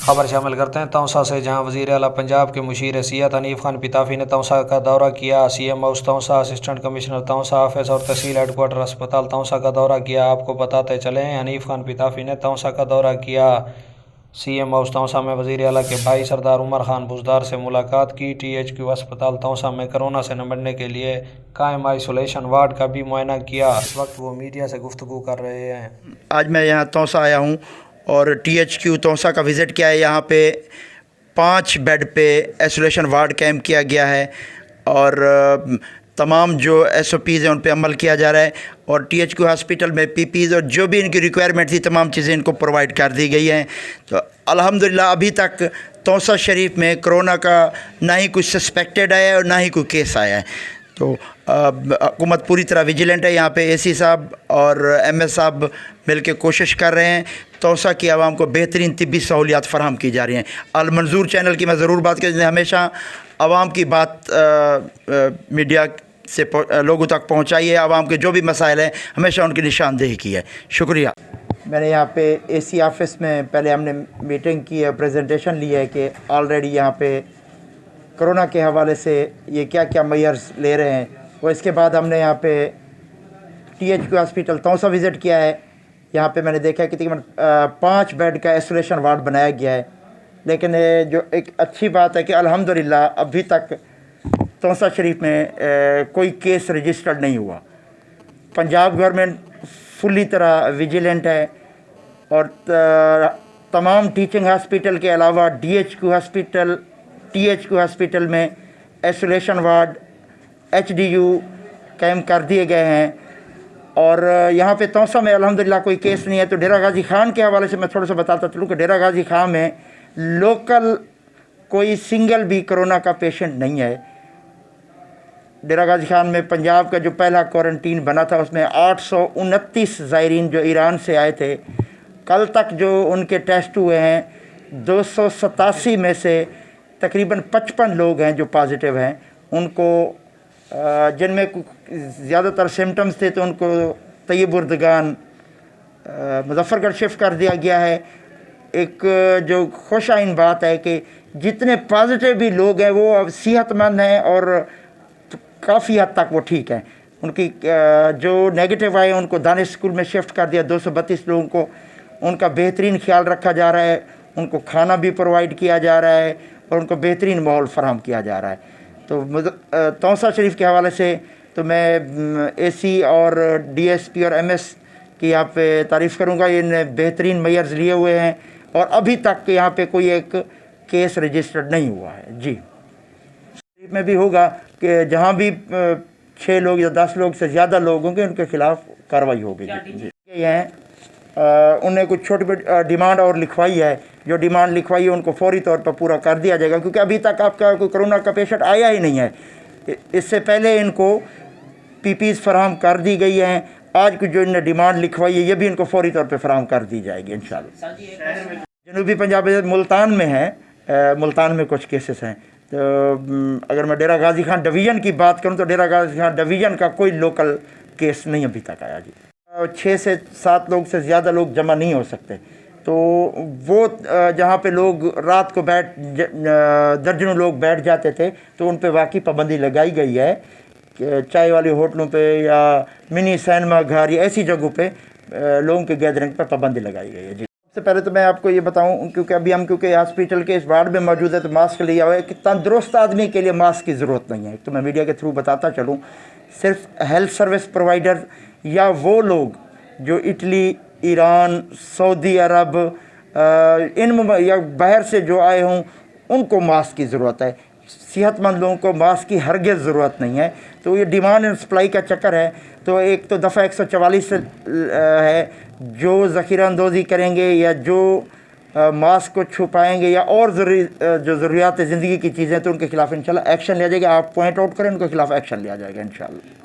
खबर शामिल करते हैं तौसा से, जहां वज़ीर आला पंजाब के मुशीर सियाहत हनीफ खान पिताफी ने तौसा का दौरा किया। CM house Taunsa, assistant commissioner Taunsa office और तहसील हेडक्वार्टर अस्पताल तौसा का दौरा किया। आपको बताते चलें, हनीफ खान पिताफी ने तौसा का दौरा किया। सीएम हाउस तौसा में वज़ीर आला के भाई सरदार उमर खान बुजदार से मुलाकात की। THQ अस्पताल तौसा में कोरोना से निपटने के लिए कायम आइसोलेशन वार्ड का भी मुआयना किया। इस वक्त वो मीडिया से गुफ्तगू कर रहे हैं। आज मैं यहाँ तौसा आया हूँ और THQ तौसा का विज़िट किया है। यहाँ पे 5 बेड पे आइसोलेशन वार्ड कैम्प किया गया है और तमाम जो SOPs हैं उन पे अमल किया जा रहा है और THQ हॉस्पिटल में PPs और जो भी इनकी रिक्वायरमेंट थी तमाम चीज़ें इनको प्रोवाइड कर दी गई हैं। तो अल्हम्दुलिल्लाह अभी तक तौसा शरीफ में कोरोना का ना ही कुछ सस्पेक्टेड आया है और ना ही कोई केस आया है। तो हुकूमत पूरी तरह विजिलेंट है। यहाँ पे AC साहब और MS साहब मिल के कोशिश कर रहे हैं तौसा की आवाम को बेहतरीन तिब्बी सहूलियात फ़राहम की जा रही हैं। अल मंजूर चैनल की मैं ज़रूर बात करूँ, हमेशा आवाम की बात मीडिया से लोगों तक पहुँचाई है। आवाम के जो भी मसाइल हैं हमेशा उनकी निशानदेही की है। शुक्रिया। मैंने यहाँ पे AC ऑफिस में पहले हमने मीटिंग की है, प्रेजेंटेशन ली है कि ऑलरेडी यहाँ पे कोरोना के हवाले से ये क्या क्या मेजर्स ले रहे हैं। और इसके बाद हमने यहाँ पे THQ हॉस्पिटल तौसा विज़िट किया है। यहाँ पे मैंने देखा कि तकरीबन 5 बेड का आइसोलेशन वार्ड बनाया गया है। लेकिन जो एक अच्छी बात है कि अल्हम्दुलिल्लाह अभी तक तौसा शरीफ में कोई केस रजिस्टर्ड नहीं हुआ। पंजाब गवर्नमेंट फुली तरह विजिलेंट है और तमाम टीचिंग हॉस्पिटल के अलावा THQ हॉस्पिटल में आइसोलेशन वार्ड HDU कैम्प कर दिए गए हैं और यहाँ पे तौसा में अल्हम्दुलिल्लाह कोई केस नहीं है। तो डेरा गाजी खान के हवाले से मैं थोड़ा सा बताता चलूँ कि डेरा गाजी खान में लोकल कोई सिंगल भी कोरोना का पेशेंट नहीं है। डेरा गाजी खान में पंजाब का जो पहला क्वारंटीन बना था उसमें 829 ज़ायरीन जो ईरान से आए थे, कल तक जो उनके टेस्ट हुए हैं 287 में से तकरीबन 55 लोग हैं जो पॉजिटिव हैं। उनको जिनमें ज़्यादातर सिम्टम्स थे तो उनको तैयब-उर-दगान मुज़फ़्फ़रगढ़ शिफ्ट कर दिया गया है। एक जो खुशाइन बात है कि जितने पॉजिटिव भी लोग हैं वो अब सेहतमंद हैं और काफ़ी हद तक वो ठीक हैं। उनकी जो नेगेटिव आए उनको दानिश स्कूल में शिफ्ट कर दिया। 232 लोगों को उनका बेहतरीन ख्याल रखा जा रहा है, उनको खाना भी प्रोवाइड किया जा रहा है और उनको बेहतरीन माहौल फराहम किया जा रहा है। तो तौसा शरीफ के हवाले से तो मैं AC और DSP और MS की यहाँ पे तारीफ़ करूँगा। इन बेहतरीन मेजर्स लिए हुए हैं और अभी तक यहाँ पे कोई एक केस रजिस्टर्ड नहीं हुआ है। जी में भी होगा कि जहाँ भी 6 लोग या 10 लोग से ज़्यादा लोग होंगे उनके ख़िलाफ़ कार्रवाई होगी। जी ये हैं उन्हें कुछ छोटी बड़ी डिमांड और लिखवाई है। जो डिमांड लिखवाई है उनको फौरी तौर पर पूरा कर दिया जाएगा, क्योंकि अभी तक आपका कोई कोरोना का पेशेंट आया ही नहीं है। इससे पहले इनको PPs फराहम कर दी गई हैं। आज की जो इन्होंने डिमांड लिखवाई है ये भी इनको फौरी तौर पर फराहम कर दी जाएगी इंशाल्लाह। जनूबी पंजाब मुल्तान में है, मुल्तान में कुछ केसेस हैं। तो अगर मैं डेरा गाजी खान डिवीज़न की बात करूं तो डेरा गाजी खान डिवीज़न का कोई लोकल केस नहीं अभी तक आया जी। 6 से 7 लोग से ज़्यादा लोग जमा नहीं हो सकते। तो वो जहाँ पे लोग रात को दर्जनों लोग बैठ जाते थे तो उन पे वाकई पाबंदी लगाई गई है कि चाय वाले होटलों पे या मिनी सिनेमा घर या ऐसी जगहों पे लोगों के गैदरिंग पर पाबंदी लगाई गई है जी। सबसे पहले तो मैं आपको ये बताऊं, क्योंकि अभी हम हॉस्पिटल के इस वार्ड में मौजूद है तो मास्क लिया हुआ है कि तंदुरुस्त आदमी के लिए मास्क की ज़रूरत नहीं है। तो मैं मीडिया के थ्रू बताता चलूँ, सिर्फ हेल्थ सर्विस प्रोवाइडर या वो लोग जो इटली, ईरान, सऊदी अरब इन या बाहर से जो आए हों उनको मास्क की ज़रूरत है। सेहतमंद लोगों को मास्क की हरगिज़ ज़रूरत नहीं है। तो ये डिमांड एंड सप्लाई का चक्कर है। तो एक तो दफ़ा 144 है, जो ज़ख़ीरा अंदोज़ी करेंगे या जो मास्क को छुपाएंगे या और जो ज़रूरियात ज़िंदगी की चीज़ें तो उनके ख़िलाफ़ इंशाल्लाह एक्शन लिया जाएगा। आप पॉइंट आउट करें उनके ख़िलाफ़ एक्शन लिया जाएगा इंशाल्लाह।